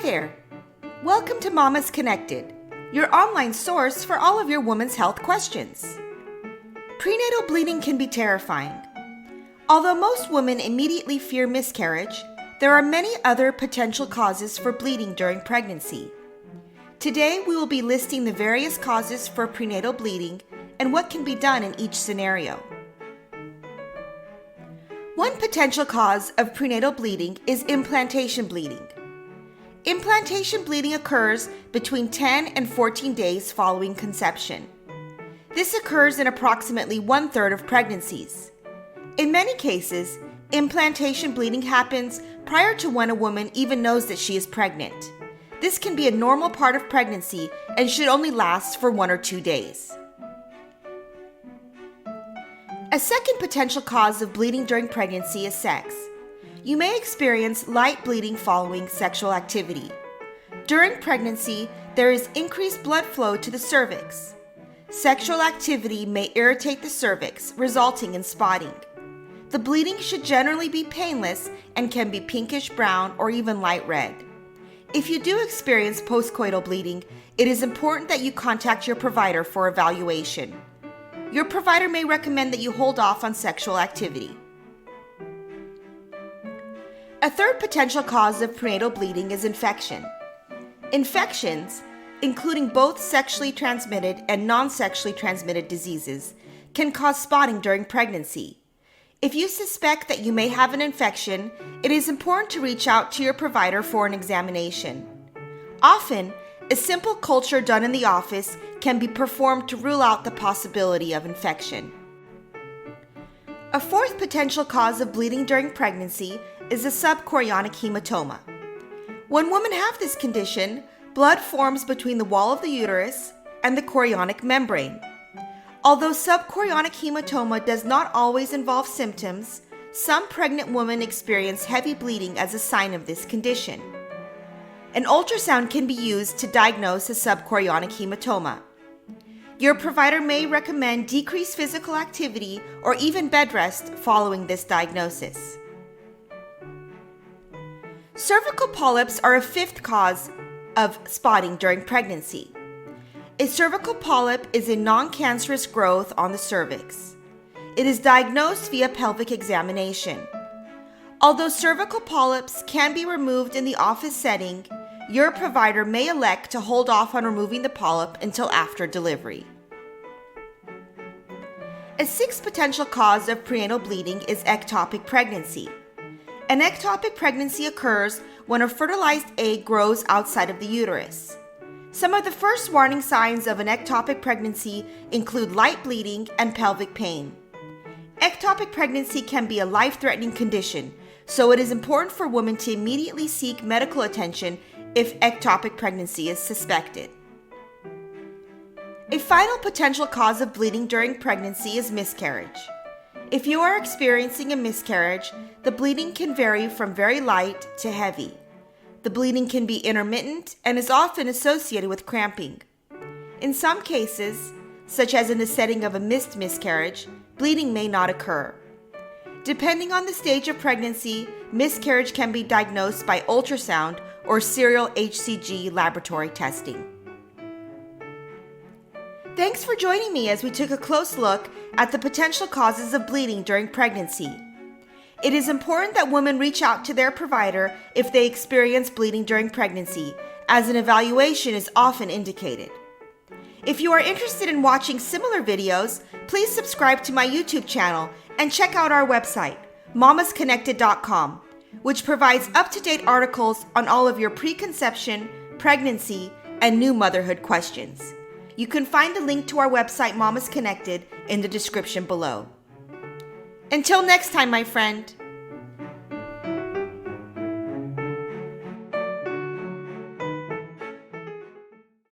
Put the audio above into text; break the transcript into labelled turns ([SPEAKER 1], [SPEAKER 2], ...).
[SPEAKER 1] there! Welcome to Mamas Connected, your online source for all of your women's health questions. Prenatal bleeding can be terrifying. Although most women immediately fear miscarriage, there are many other potential causes for bleeding during pregnancy. Today, we will be listing the various causes for prenatal bleeding and what can be done in each scenario. One potential cause of prenatal bleeding is implantation bleeding. Implantation bleeding occurs between 10 and 14 days following conception. This occurs in approximately 1/3 of pregnancies. In many cases, implantation bleeding happens prior to when a woman even knows that she is pregnant. This can be a normal part of pregnancy and should only last for 1 or 2 days. A second potential cause of bleeding during pregnancy is sex. You may experience light bleeding following sexual activity. During pregnancy, there is increased blood flow to the cervix. Sexual activity may irritate the cervix, resulting in spotting. The bleeding should generally be painless and can be pinkish brown or even light red. If you do experience postcoital bleeding, it is important that you contact your provider for evaluation. Your provider may recommend that you hold off on sexual activity. A third potential cause of prenatal bleeding is infection. Infections, including both sexually transmitted and non-sexually transmitted diseases, can cause spotting during pregnancy. If you suspect that you may have an infection, it is important to reach out to your provider for an examination. Often, a simple culture done in the office can be performed to rule out the possibility of infection. A fourth potential cause of bleeding during pregnancy is a subchorionic hematoma. When women have this condition, blood forms between the wall of the uterus and the chorionic membrane. Although subchorionic hematoma does not always involve symptoms, some pregnant women experience heavy bleeding as a sign of this condition. An ultrasound can be used to diagnose a subchorionic hematoma. Your provider may recommend decreased physical activity or even bed rest following this diagnosis. Cervical polyps are a fifth cause of spotting during pregnancy. A cervical polyp is a non-cancerous growth on the cervix. It is diagnosed via pelvic examination. Although cervical polyps can be removed in the office setting, your provider may elect to hold off on removing the polyp until after delivery. A sixth potential cause of prenatal bleeding is ectopic pregnancy. An ectopic pregnancy occurs when a fertilized egg grows outside of the uterus. Some of the first warning signs of an ectopic pregnancy include light bleeding and pelvic pain. Ectopic pregnancy can be a life-threatening condition, so it is important for women to immediately seek medical attention if ectopic pregnancy is suspected. A final potential cause of bleeding during pregnancy is miscarriage. If you are experiencing a miscarriage, the bleeding can vary from very light to heavy. The bleeding can be intermittent and is often associated with cramping. In some cases, such as in the setting of a missed miscarriage, bleeding may not occur. Depending on the stage of pregnancy, miscarriage can be diagnosed by ultrasound or serial HCG laboratory testing. Thanks for joining me as we took a close look at the potential causes of bleeding during pregnancy. It is important that women reach out to their provider if they experience bleeding during pregnancy, as an evaluation is often indicated. If you are interested in watching similar videos, please subscribe to my YouTube channel and check out our website, mamasconnected.com, which provides up-to-date articles on all of your preconception, pregnancy, and new motherhood questions. You can find the link to our website, Mamas Connected, in the description below. Until next time, my friend.